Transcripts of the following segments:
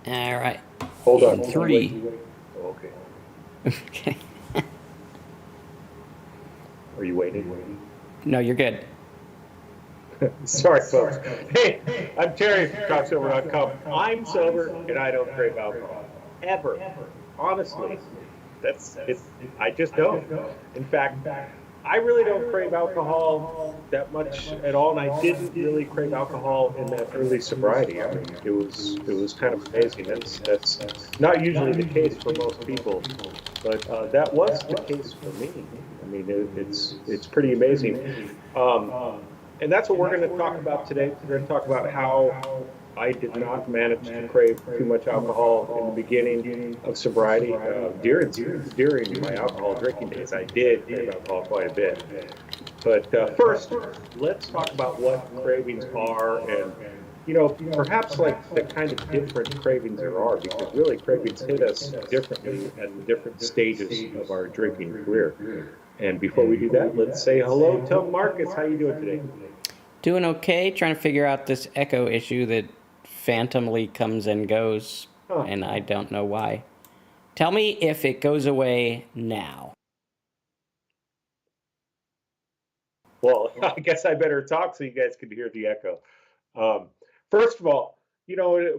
All right. Hold In on. three. Oh, okay. Okay. Are you waiting? No, you're good. Sorry, folks. Hey, I'm Terry from TalkSober.com. I'm sober and I don't crave alcohol. Ever. Honestly. That's it. I just don't. In fact, I really don't crave alcohol that much at all, and I didn't really crave alcohol in that early sobriety. I mean, it was kind of amazing. That's not usually the case for most people, but that was the case for me. I mean, it's pretty amazing, um, and that's what we're going to talk about today. We're going to talk about how I did not manage to crave too much alcohol in the beginning of sobriety. During my alcohol drinking days, I did crave alcohol quite a bit. But first, let's talk about what cravings are, and perhaps like the kind of different cravings there are, because really cravings hit us differently at the different stages of our drinking career. And before we do that, let's say hello to Marcus. How you doing today? Doing okay. Trying to figure out this echo issue that phantomly comes and goes, Huh. and I don't know why. Tell me if it goes away now. Well, I guess I better talk so you guys can hear the echo. Um, First of all,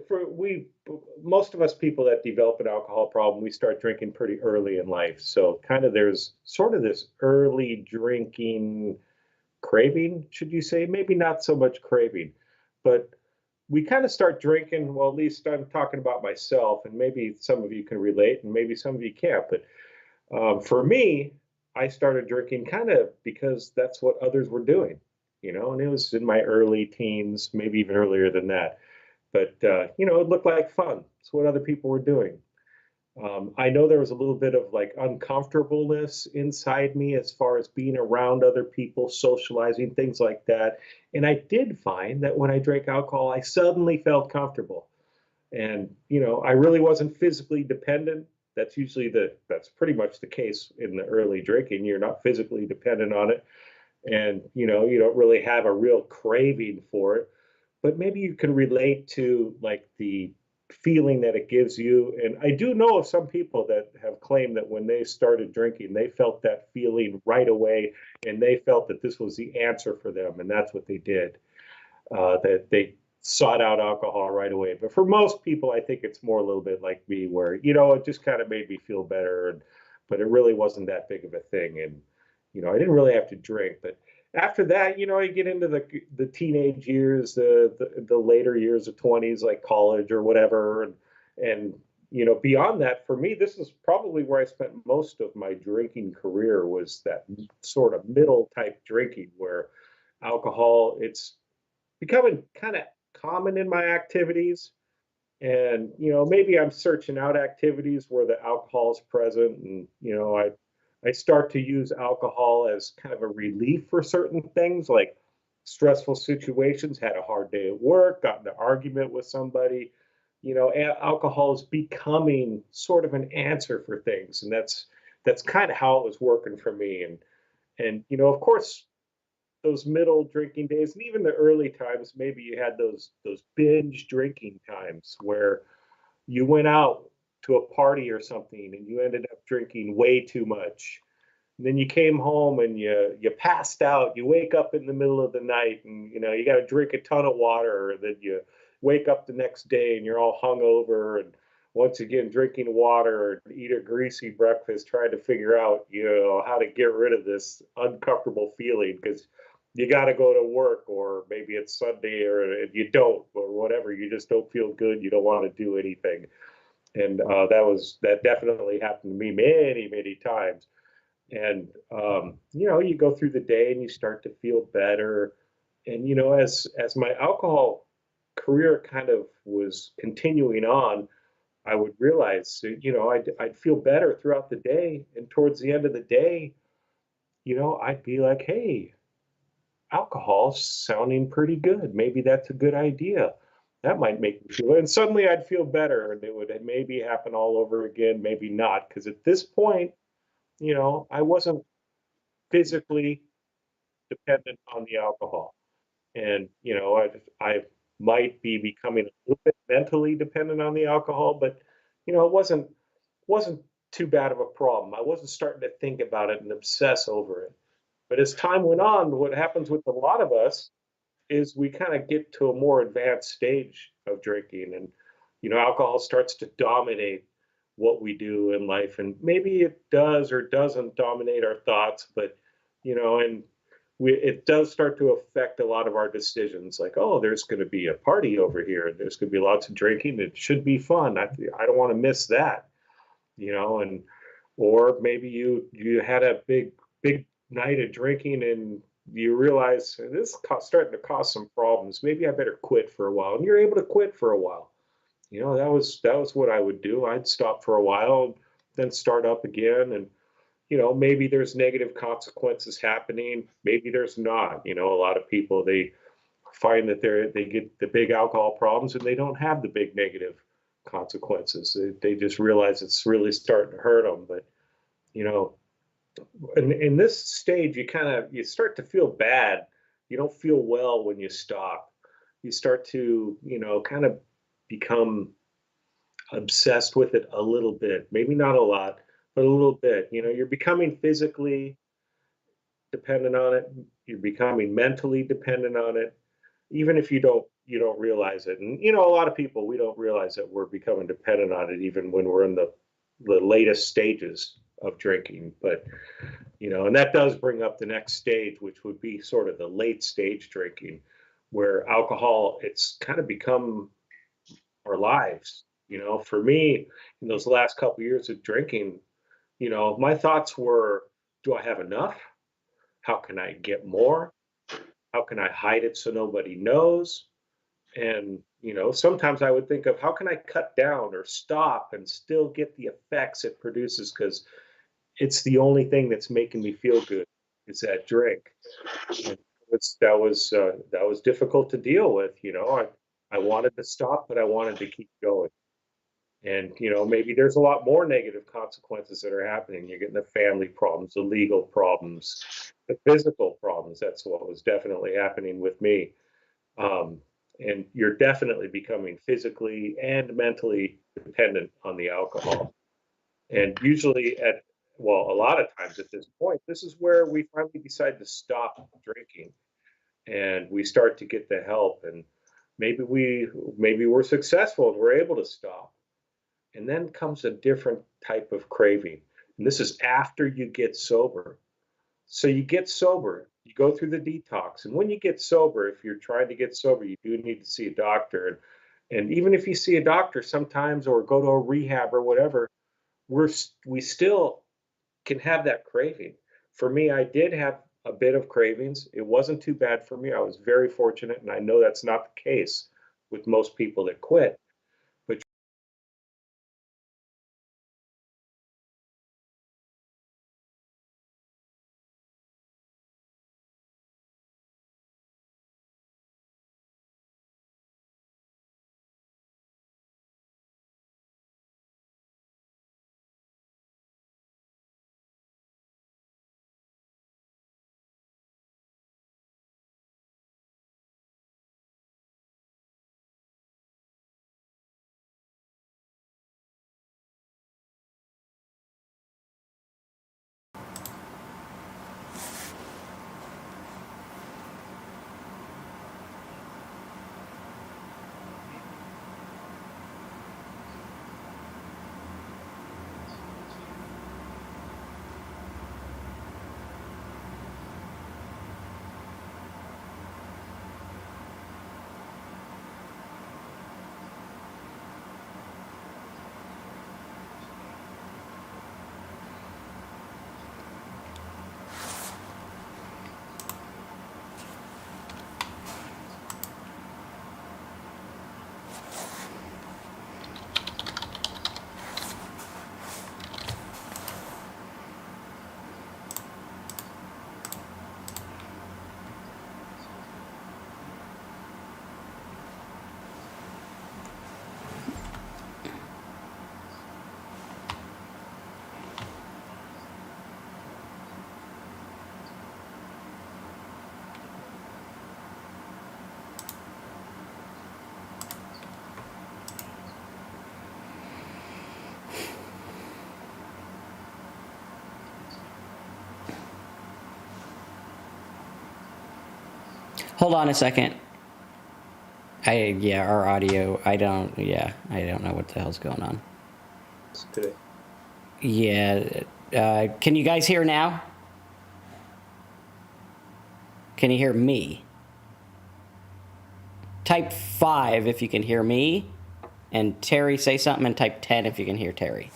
for we most of us people that develop an alcohol problem, we start drinking pretty early in life. So kind of there's sort of this early drinking craving, should you say? Maybe not so much craving, but we kind of start drinking. Well, at least I'm talking about myself, and maybe some of you can relate, and maybe some of you can't. But for me, I started drinking kind of because that's what others were doing, and it was in my early teens, maybe even earlier than that. But, it looked like fun. It's what other people were doing. I know there was a little bit of like uncomfortableness inside me as far as being around other people, socializing, things like that. And I did find that when I drank alcohol, I suddenly felt comfortable. And I really wasn't physically dependent. That's pretty much the case in the early drinking. You're not physically dependent on it, and you don't really have a real craving for it, but maybe you can relate to like the feeling that it gives you. And I do know of some people that have claimed that when they started drinking, they felt that feeling right away, and they felt that this was the answer for them, and that's what they did. That they sought out alcohol right away. But for most people, I think it's more a little bit like me, where it just kind of made me feel better, and but it really wasn't that big of a thing, and I didn't really have to drink. But after that, you get into the teenage years, the later years of 20s, like college or whatever, and beyond that, for me, this is probably where I spent most of my drinking career, was that sort of middle type drinking where alcohol, it's becoming kind of common in my activities. And maybe I'm searching out activities where the alcohol is present, and I start to use alcohol as kind of a relief for certain things, like stressful situations. Had a hard day at work, got in an argument with somebody. Alcohol is becoming sort of an answer for things, and that's kind of how it was working for me. And of course, those middle drinking days, and even the early times, maybe you had those binge drinking times where you went out to a party or something and you ended up drinking way too much. And then you came home and you passed out. You wake up in the middle of the night, and you got to drink a ton of water. Then you wake up the next day and you're all hungover, and once again drinking water and eat a greasy breakfast, trying to figure out how to get rid of this uncomfortable feeling, because you got to go to work, or maybe it's Sunday, or you don't, or whatever. You just don't feel good. You don't want to do anything. And that definitely happened to me many, many times. And you go through the day and you start to feel better. And as my alcohol career kind of was continuing on, I would realize, I'd feel better throughout the day, and towards the end of the day, I'd be like, hey, alcohol's sounding pretty good. Maybe that's a good idea. That might make me feel, and suddenly I'd feel better, and it would maybe happen all over again, maybe not, because at this point, I wasn't physically dependent on the alcohol. And I might be becoming a little bit mentally dependent on the alcohol, but it wasn't too bad of a problem. I wasn't starting to think about it and obsess over it. But as time went on, what happens with a lot of us is we kind of get to a more advanced stage of drinking, and alcohol starts to dominate what we do in life, and maybe it does or doesn't dominate our thoughts, but and it does start to affect a lot of our decisions, like, oh, there's going to be a party over here and there's going to be lots of drinking, it should be fun, I don't want to miss that, and or maybe you had a big night of drinking and you realize this is starting to cause some problems. Maybe I better quit for a while, and you're able to quit for a while. That was what I would do. I'd stop for a while, then start up again, and maybe there's negative consequences happening. Maybe there's not. A lot of people, they find that they get the big alcohol problems and they don't have the big negative consequences. They just realize it's really starting to hurt them. But you know, in this stage, you start to feel bad. You don't feel well when you stop. You start to kind of become obsessed with it a little bit. Maybe not a lot, but a little bit. You're becoming physically dependent on it. You're becoming mentally dependent on it, even if you don't realize it. And a lot of people, we don't realize that we're becoming dependent on it even when we're in the latest stages of drinking. But and that does bring up the next stage, which would be sort of the late stage drinking, where alcohol, it's kind of become our lives. For me, in those last couple years of drinking, my thoughts were, do I have enough? How can I get more? How can I hide it so nobody knows? And sometimes I would think of, how can I cut down or stop and still get the effects it produces, because it's the only thing that's making me feel good is that drink. And that was difficult to deal with. I wanted to stop, but I wanted to keep going. And maybe there's a lot more negative consequences that are happening. You're getting the family problems, the legal problems, the physical problems. That's what was definitely happening with me. Um, and you're definitely becoming physically and mentally dependent on the alcohol. And usually well, a lot of times at this point, this is where we finally decide to stop drinking, and we start to get the help, and maybe we're successful and we're able to stop. And then comes a different type of craving. And this is after you get sober. So you get sober, you go through the detox. And when you get sober, if you're trying to get sober, you do need to see a doctor. And even if you see a doctor sometimes, or go to a rehab or whatever, we still can have that craving. For me, I did have a bit of cravings. It wasn't too bad for me. I was very fortunate, and I know that's not the case with most people that quit. But Hold on a second. Our audio. I don't know what the hell's going on. Today. Yeah. Can you guys hear now? Can you hear me? Type 5 if you can hear me. And Terry, say something, and type 10 if you can hear Terry.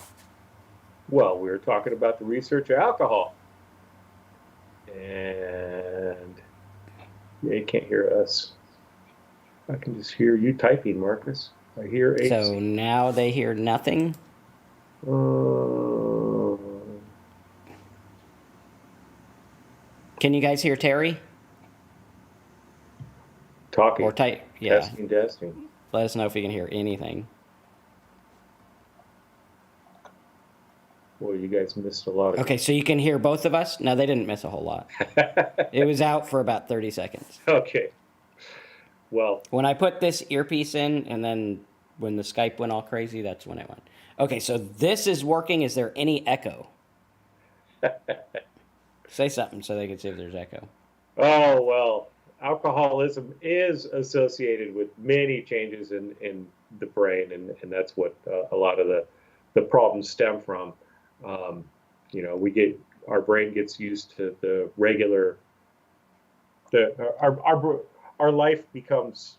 Well, we were talking about the research of alcohol. And yeah, you can't hear us. I can just hear you typing, Marcus. I hear So AC. now they hear nothing. Uh, Can you guys hear Terry? talking. Or type, yeah. Testing. Let us know if you can hear anything. Well, you guys missed a lot of Okay, so you can hear both of us? No, they didn't miss a whole lot. It was out for about 30 seconds. Okay. Well, When I put this earpiece in, and then when the Skype went all crazy, that's when it went. Okay, so this is working. Is there any echo? Say something so they can see if there's echo. oh, well, alcoholism is associated with many changes in the brain, and that's what a lot of the problems stem from. Um, our brain gets used to the regular, our life becomes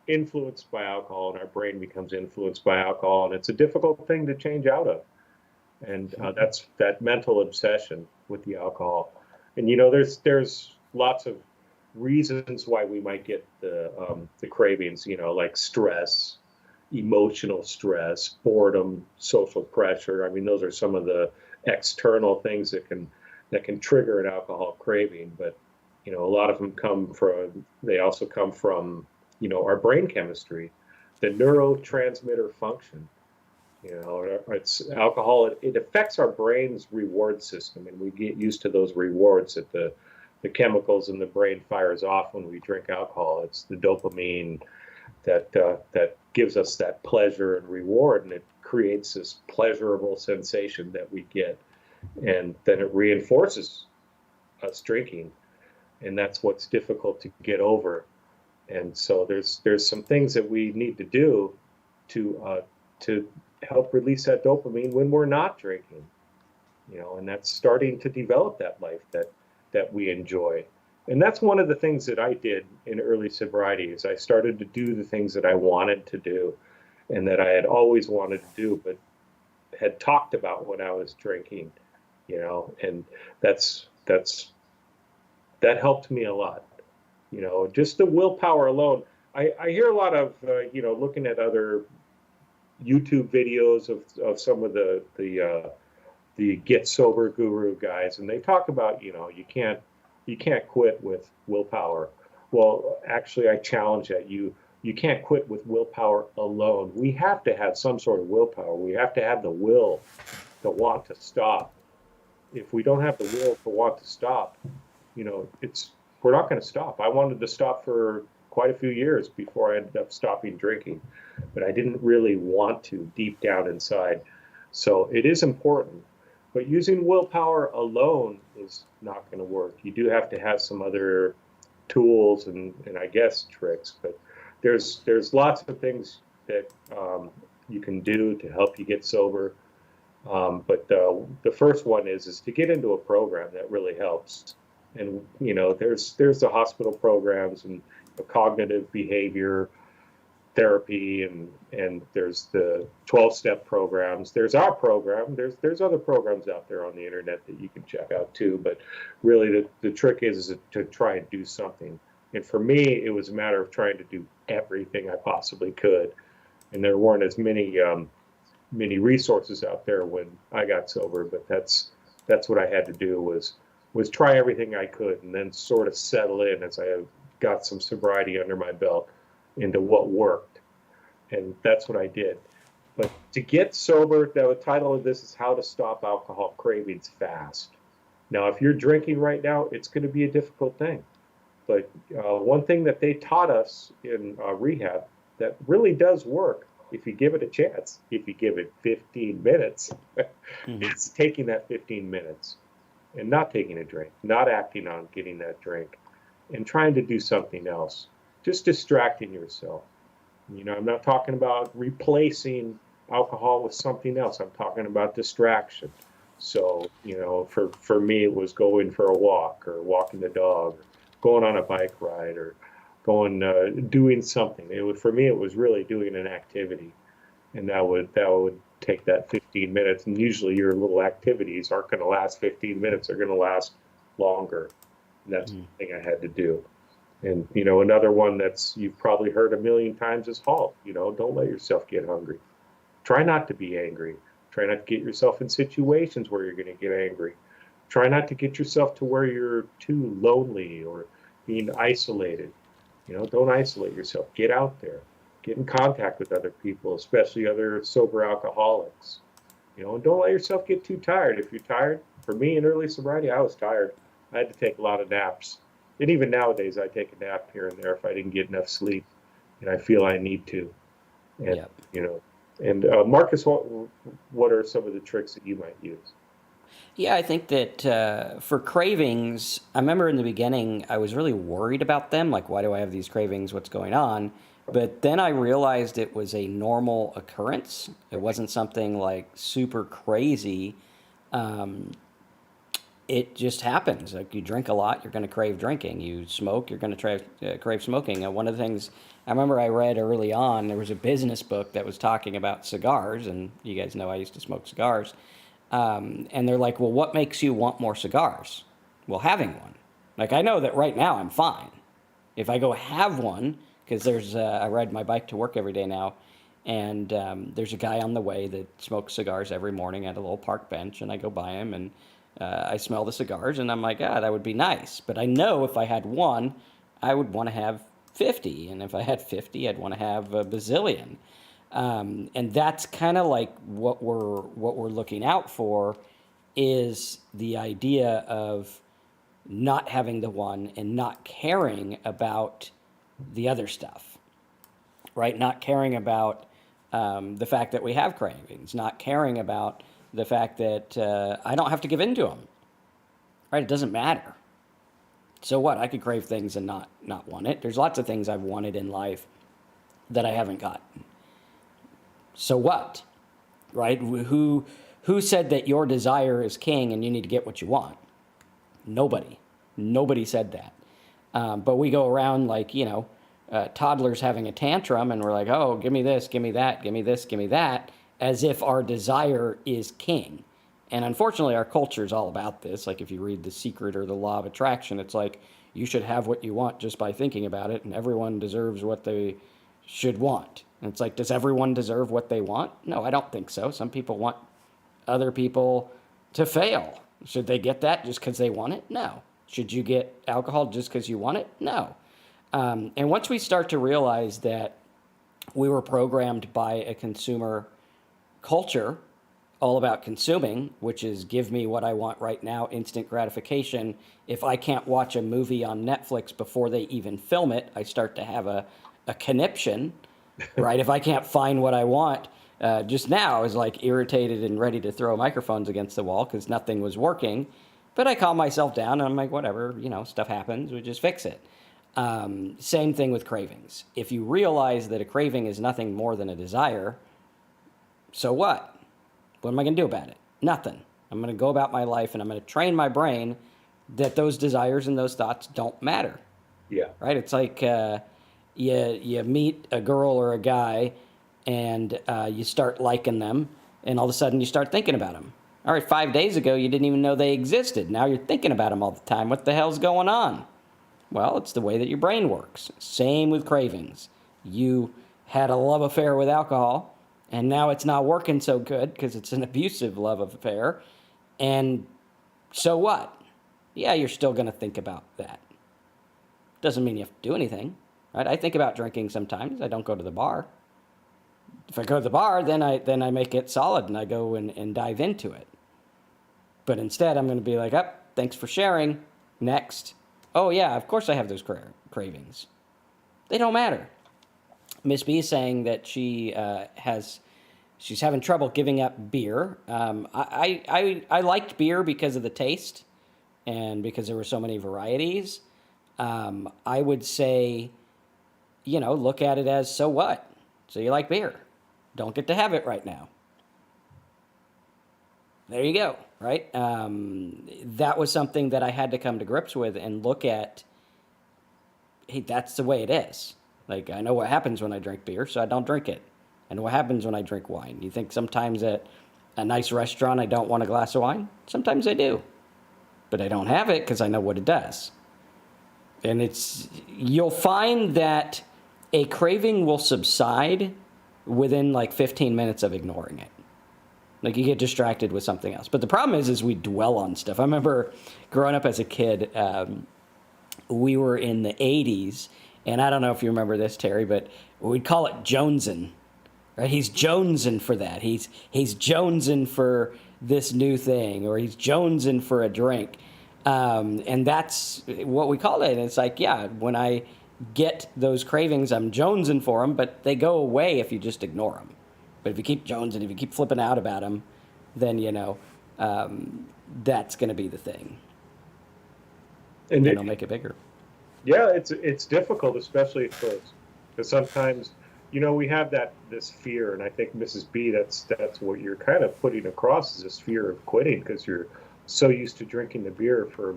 influenced by alcohol, and our brain becomes influenced by alcohol, and it's a difficult thing to change out of. And that's that mental obsession with the alcohol. And there's lots of reasons why we might get the cravings. Like stress, emotional stress, boredom, social pressure. I mean, those are some of the external things that can trigger an alcohol craving. But a lot of them also come from our brain chemistry, the neurotransmitter function. It's alcohol. It affects our brain's reward system, and we get used to those rewards that the chemicals in the brain fires off when we drink alcohol. It's the dopamine that gives us that pleasure and reward, and it creates this pleasurable sensation that we get, and then it reinforces us drinking, and that's what's difficult to get over. And so there's some things that we need to do to help release that dopamine when we're not drinking, and that's starting to develop that life that we enjoy. And that's one of the things that I did in early sobriety is I started to do the things that I wanted to do and that I had always wanted to do, but had talked about when I was drinking, and that helped me a lot. Just the willpower alone. I hear a lot of, looking at other YouTube videos of some of the get sober guru guys, and they talk about you can't quit with willpower. Well, actually, I challenge that. You can't quit with willpower alone. We have to have some sort of willpower. We have to have the will to want to stop. If we don't have the will to want to stop, we're not going to stop. I wanted to stop for quite a few years before I ended up stopping drinking, but I didn't really want to deep down inside. So it is important, but using willpower alone is not going to work. You do have to have some other tools and I guess tricks, but there's lots of things that you can do to help you get sober. But the first one is to get into a program that really helps. And there's the hospital programs and cognitive behavior therapy, and there's the 12-step programs. There's our program. There's other programs out there on the internet that you can check out too. But really, the trick is to try and do something. And for me, it was a matter of trying to do everything I possibly could. And there weren't as many resources out there when I got sober. But that's what I had to do was try everything I could, and then sort of settle in as I got some sobriety under my belt into what worked. And that's what I did. But to get sober, the title of this is How to Stop Alcohol Cravings Fast. Now, if you're drinking right now, it's going to be a difficult thing. But one thing that they taught us in rehab that really does work, if you give it a chance, if you give it 15 minutes, it's taking that 15 minutes and not taking a drink, not acting on getting that drink, and trying to do something else, just distracting yourself. I'm not talking about replacing alcohol with something else. I'm talking about distraction. So, for me, it was going for a walk or walking the dog, or going on a bike ride, or doing something. For me, it was really doing an activity, and that would take that 15 minutes. And usually, your little activities aren't going to last 15 minutes; they're going to last longer. And that's the thing I had to do. And another one that's you've probably heard a million times is halt. Don't let yourself get hungry. Try not to be angry. Try not to get yourself in situations where you're going to get angry. Try not to get yourself to where you're too lonely or being isolated. Don't isolate yourself. Get out there. Get in contact with other people, especially other sober alcoholics. And don't let yourself get too tired. If you're tired, for me in early sobriety, I was tired. I had to take a lot of naps. And even nowadays, I take a nap here and there if I didn't get enough sleep, and I feel I need to. And Yep. Marcus, what are some of the tricks that you might use? Yeah, I think that for cravings, I remember in the beginning, I was really worried about them. Like, why do I have these cravings? What's going on? But then I realized it was a normal occurrence. It wasn't something like super crazy. Um, it just happens. Like, you drink a lot, you're going to crave drinking. You smoke, you're going to crave smoking. And one of the things I remember I read early on, there was a business book that was talking about cigars, and you guys know I used to smoke cigars. And they're like, well, what makes you want more cigars? Well, having one. Like, I know that right now I'm fine. If I go have one, because I ride my bike to work every day now, and there's a guy on the way that smokes cigars every morning at a little park bench, and I go by him, and I smell the cigars, and I'm like, that would be nice. But I know if I had one, I would want to have 50, and if I had 50, I'd want to have a bazillion. And that's kind of like what we're looking out for, is the idea of not having the one and not caring about the other stuff, right? Not caring about the fact that we have cravings, not caring about the fact that I don't have to give in to them, right? It doesn't matter. So what? I could crave things and not want it. There's lots of things I've wanted in life that I haven't gotten. So what? Right? Who said that your desire is king and you need to get what you want? Nobody. Nobody said that. But we go around like, toddlers having a tantrum, and we're like, oh, give me this, give me that, give me this, give me that, as if our desire is king. And unfortunately, our culture is all about this. Like, if you read The Secret or The Law of Attraction, it's like you should have what you want just by thinking about it, and everyone deserves what they should want. And it's like, does everyone deserve what they want? No, I don't think so. Some people want other people to fail. Should they get that just because they want it? No. Should you get alcohol just because you want it? No. And once we start to realize that we were programmed by a consumer culture all about consuming, which is give me what I want right now, instant gratification. If I can't watch a movie on Netflix before they even film it, I start to have a conniption, right? If I can't find what I want, just now I was like irritated and ready to throw microphones against the wall because nothing was working. But I calm myself down and I'm like, whatever, stuff happens, we just fix it. Same thing with cravings. If you realize that a craving is nothing more than a desire, so what? What am I going to do about it? Nothing. I'm going to go about my life and I'm going to train my brain that those desires and those thoughts don't matter. Yeah. Right? It's like you meet a girl or a guy and you start liking them, and all of a sudden you start thinking about them. All right, 5 days ago you didn't even know they existed. Now you're thinking about them all the time. What the hell's going on? Well, it's the way that your brain works. Same with cravings. You had a love affair with alcohol, and now it's not working so good because it's an abusive love affair. And so what? Yeah, you're still going to think about that. Doesn't mean you have to do anything, right? I think about drinking sometimes. I don't go to the bar. If I go to the bar, then I make it solid and I go and dive into it. But instead, I'm going to be like, thanks for sharing. Next. Oh, yeah, of course I have those cravings. They don't matter. Miss B is saying that she's having trouble giving up beer. I liked beer because of the taste and because there were so many varieties. I would say, look at it as, so what? So you like beer. Don't get to have it right now. There you go, right? That was something that I had to come to grips with and look at. Hey, that's the way it is. Like, I know what happens when I drink beer, so I don't drink it. I know what happens when I drink wine. You think sometimes at a nice restaurant I don't want a glass of wine? Sometimes I do. But I don't have it because I know what it does. And you'll find that a craving will subside within like 15 minutes of ignoring it. Like, you get distracted with something else. But the problem is we dwell on stuff. I remember growing up as a kid, we were in the 80s, and I don't know if you remember this, Terry, but we'd call it jonesing. Right? He's jonesing for that. He's jonesing for this new thing, or he's jonesing for a drink. And that's what we call it. And it's like, yeah, when I get those cravings, I'm jonesing for them, but they go away if you just ignore them. But if you keep jonesing, if you keep flipping out about them, then, that's going to be the thing. And it'll make it bigger. Yeah, it's difficult, especially because sometimes, we have this fear, and I think Mrs. B, that's what you're kind of putting across, is this fear of quitting because you're so used to drinking the beer for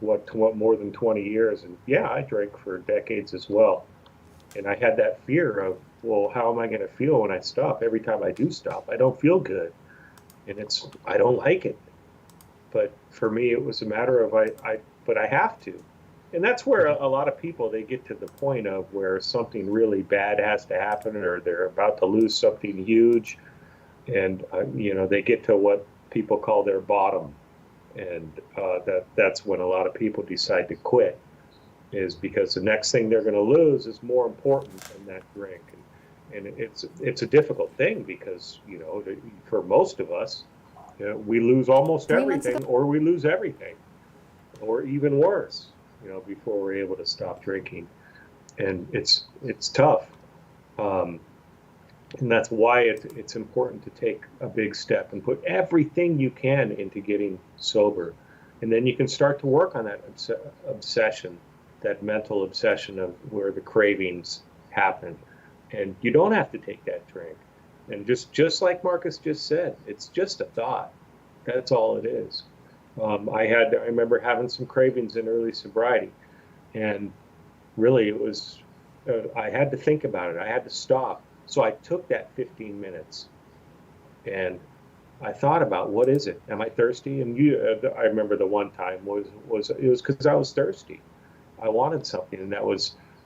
what more than 20 years, and yeah, I drank for decades as well, and I had that fear of, well, how am I going to feel when I stop? Every time I do stop, I don't feel good, and I don't like it. But for me, it was a matter of but I have to. And that's where a lot of people, they get to the point of where something really bad has to happen, or they're about to lose something huge. And, they get to what people call their bottom. And that's when a lot of people decide to quit, is because the next thing they're going to lose is more important than that drink. And it's a difficult thing because, for most of us, we lose almost everything, or we lose everything, or even worse, before we're able to stop drinking. And it's tough. And that's why it's important to take a big step and put everything you can into getting sober. And then you can start to work on that obsession, that mental obsession of where the cravings happen. And you don't have to take that drink. And just like Marcus just said, it's just a thought. That's all it is. I remember having some cravings in early sobriety, and really it was, I had to think about it. I had to stop. So I took that 15 minutes and I thought about, what is it? Am I thirsty? And I remember the one time it was because I was thirsty. I wanted something, and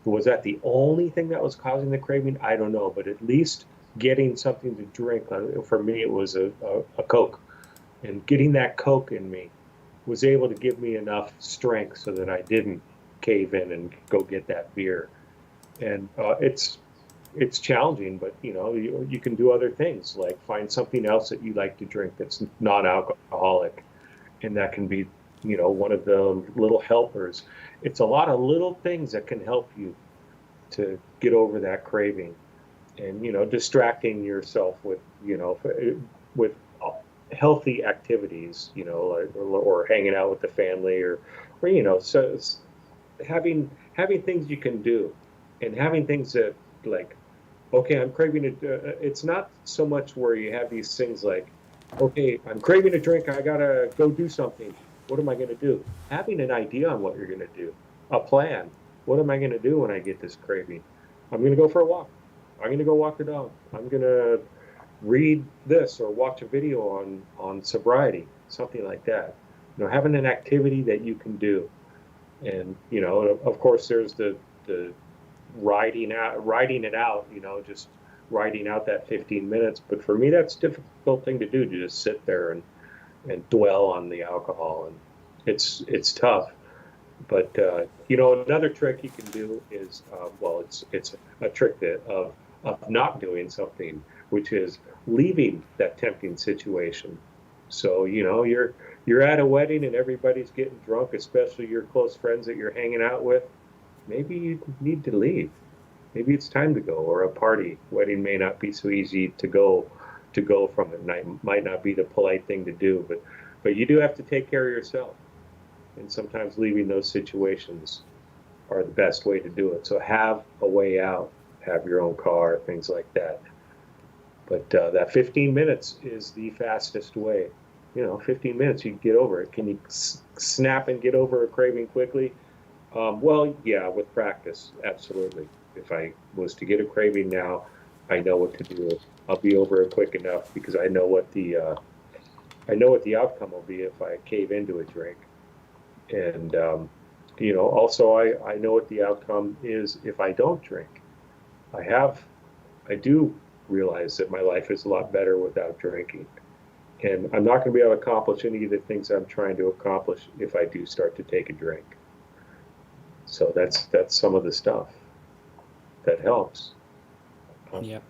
was that the only thing that was causing the craving? I don't know, but at least getting something to drink, for me it was a Coke, and getting that Coke in me was able to give me enough strength so that I didn't cave in and go get that beer. And it's challenging, but you can do other things, like find something else that you like to drink that's non-alcoholic, and that can be one of the little helpers. It's a lot of little things that can help you to get over that craving, and distracting yourself with with healthy activities, or hanging out with the family, or so having things you can do, and having things that, like, okay, I'm craving it. It's not so much where you have these things like, okay, I'm craving a drink, I gotta go do something. What am I going to do? Having an idea on what you're going to do, a plan. What am I going to do when I get this craving? I'm going to go for a walk. I'm going to go walk the dog. I'm going to read this or watch a video on sobriety, something like that. Having an activity that you can do. And, of course, there's the writing it out, just writing out that 15 minutes. But for me, that's a difficult thing to do, to just sit there and dwell on the alcohol, and it's tough. But another trick you can do is, it's a trick of not doing something, which is leaving that tempting situation. So you're at a wedding and everybody's getting drunk, especially your close friends that you're hanging out with. Maybe you need to leave. Maybe it's time to go, or a party. Wedding may not be so easy to go from it. Might not be the polite thing to do, but you do have to take care of yourself. And sometimes leaving those situations are the best way to do it. So have a way out, have your own car, things like that. But that 15 minutes is the fastest way. 15 minutes, you can get over it. Can you snap and get over a craving quickly? Well, yeah, with practice, absolutely. If I was to get a craving now, I know what to do. I'll be over it quick enough because I know what the outcome will be if I cave into a drink. And also I know what the outcome is if I don't drink. I have I do realize that my life is a lot better without drinking. And I'm not going to be able to accomplish any of the things I'm trying to accomplish if I do start to take a drink. So that's some of the stuff that helps. Yep.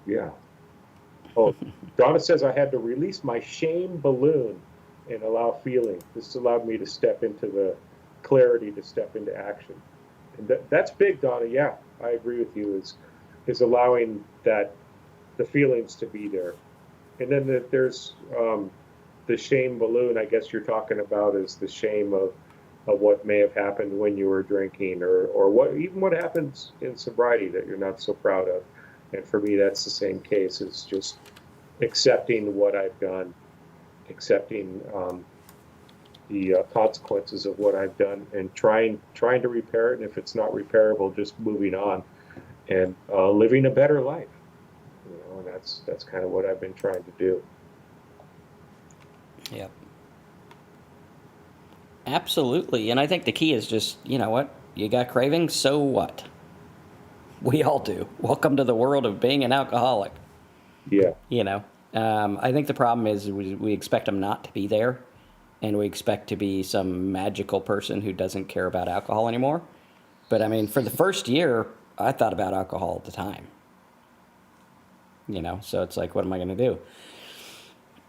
Yeah. Oh, Donna says I had to release my shame balloon and allow feeling. This allowed me to step into the clarity to step into action. And that's big, Donna. Yeah, I agree with you. Is allowing the feelings to be there. And then there's the shame balloon. I guess you're talking about is the shame of what may have happened when you were drinking, or what happens in sobriety that you're not so proud of. And for me, that's the same case. It's just accepting what I've done, accepting the consequences of what I've done, and trying to repair it. And if it's not repairable, just moving on and living a better life. And that's kind of what I've been trying to do. Yep. Absolutely. And I think the key is just, you know what? You got cravings, so what? We all do. Welcome to the world of being an alcoholic. Yeah. I think the problem is we expect them not to be there, and we expect to be some magical person who doesn't care about alcohol anymore. But I mean, for the first year, I thought about alcohol all the time. So it's like, what am I going to do?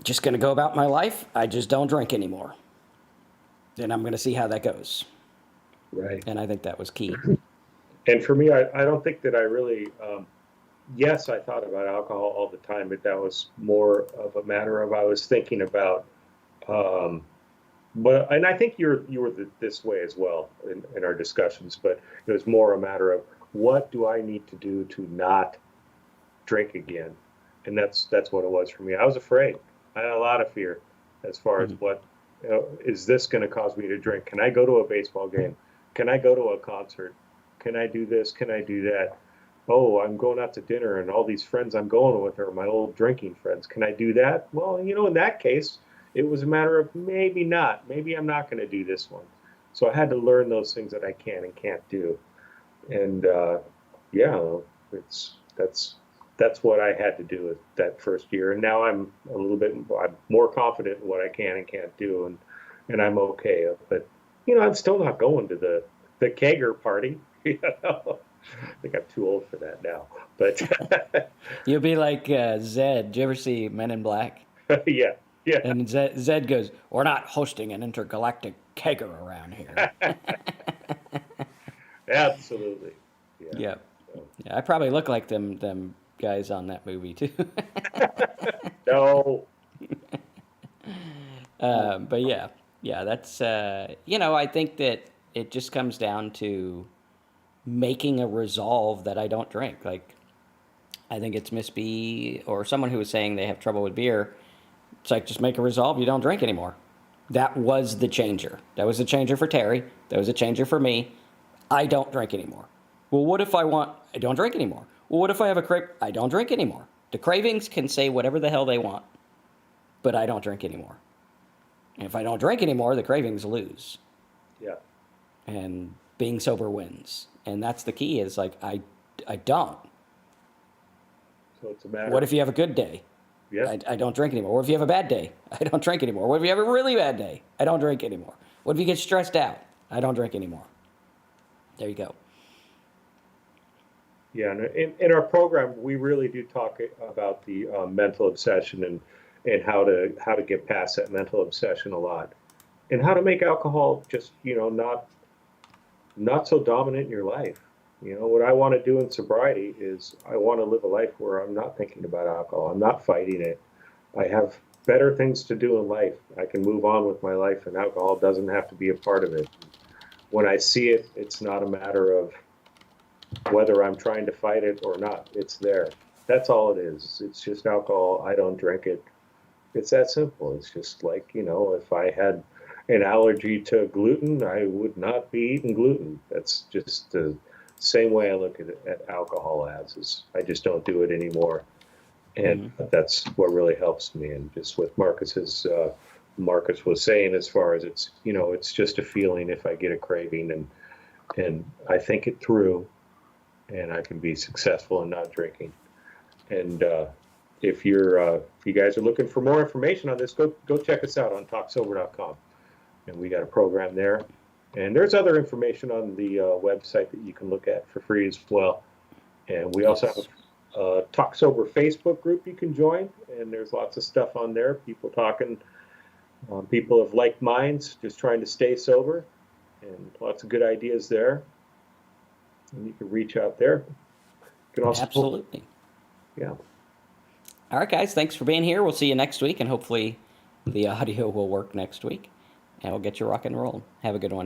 Just going to go about my life. I just don't drink anymore. And I'm going to see how that goes. Right. And I think that was key. And for me, I don't think that I really, yes, I thought about alcohol all the time, but that was more of a matter of I was thinking about, and I think you were this way as well in our discussions, but it was more a matter of what do I need to do to not drink again? And that's what it was for me. I was afraid. I had a lot of fear as far as what is this going to cause me to drink? Can I go to a baseball game? Can I go to a concert? Can I do this? Can I do that? Oh, I'm going out to dinner and all these friends I'm going with are my old drinking friends. Can I do that? Well, in that case, it was a matter of maybe not. Maybe I'm not going to do this one. So I had to learn those things that I can and can't do. And that's what I had to do that first year. And now I'm more confident in what I can and can't do, and I'm okay. But I'm still not going to the kegger party. I think I'm too old for that now. But You'll be like Zed. Do you ever see Men in Black? yeah. And Zed goes, "We're not hosting an intergalactic kegger around here." Absolutely. Yeah. Yeah. I probably look like them guys on that movie too. No. But yeah, that's I think that it just comes down to making a resolve that I don't drink. Like, I think it's Miss B or someone who was saying they have trouble with beer. It's like, just make a resolve you don't drink anymore. That was the changer. That was the changer for Terry. That was a changer for me. I don't drink anymore. Well, what if I don't drink anymore. Well, what if I have a crave? I don't drink anymore. The cravings can say whatever the hell they want, but I don't drink anymore. And if I don't drink anymore, the cravings lose. Yeah. And being sober wins. And that's the key, is like, I don't. So it's a matter. What if you have a good day? Yeah. I don't drink anymore. What if you have a bad day? I don't drink anymore. What if you have a really bad day? I don't drink anymore. What if you get stressed out? I don't drink anymore. There you go. Yeah, and in our program, we really do talk about the mental obsession and how to get past that mental obsession a lot, and how to make alcohol just not so dominant in your life. What I want to do in sobriety is I want to live a life where I'm not thinking about alcohol. I'm not fighting it. I have better things to do in life. I can move on with my life, and alcohol doesn't have to be a part of it. when I see it, it's not a matter of whether I'm trying to fight it or not. It's there. That's all it is. It's just alcohol. I don't drink it. It's that simple. It's just like, if I had an allergy to gluten, I would not be eating gluten. That's just the same way I look at alcohol as is. I just don't do it anymore. And that's what really helps me. And just what Marcus was saying, as far as it's just a feeling if I get a craving, and I think it through, and I can be successful in not drinking. And if you guys are looking for more information on this, go check us out on talksober.com, and we got a program there. And there's other information on the website that you can look at for free as well. And we also have a Talk Sober Facebook group you can join, and there's lots of stuff on there. People talking, people of like minds, just trying to stay sober, and lots of good ideas there. And you can reach out there. You can also Absolutely. Yeah. All right, guys. Thanks for being here. We'll see you next week, and hopefully the audio will work next week, and we'll get you rock and roll. Have a good one.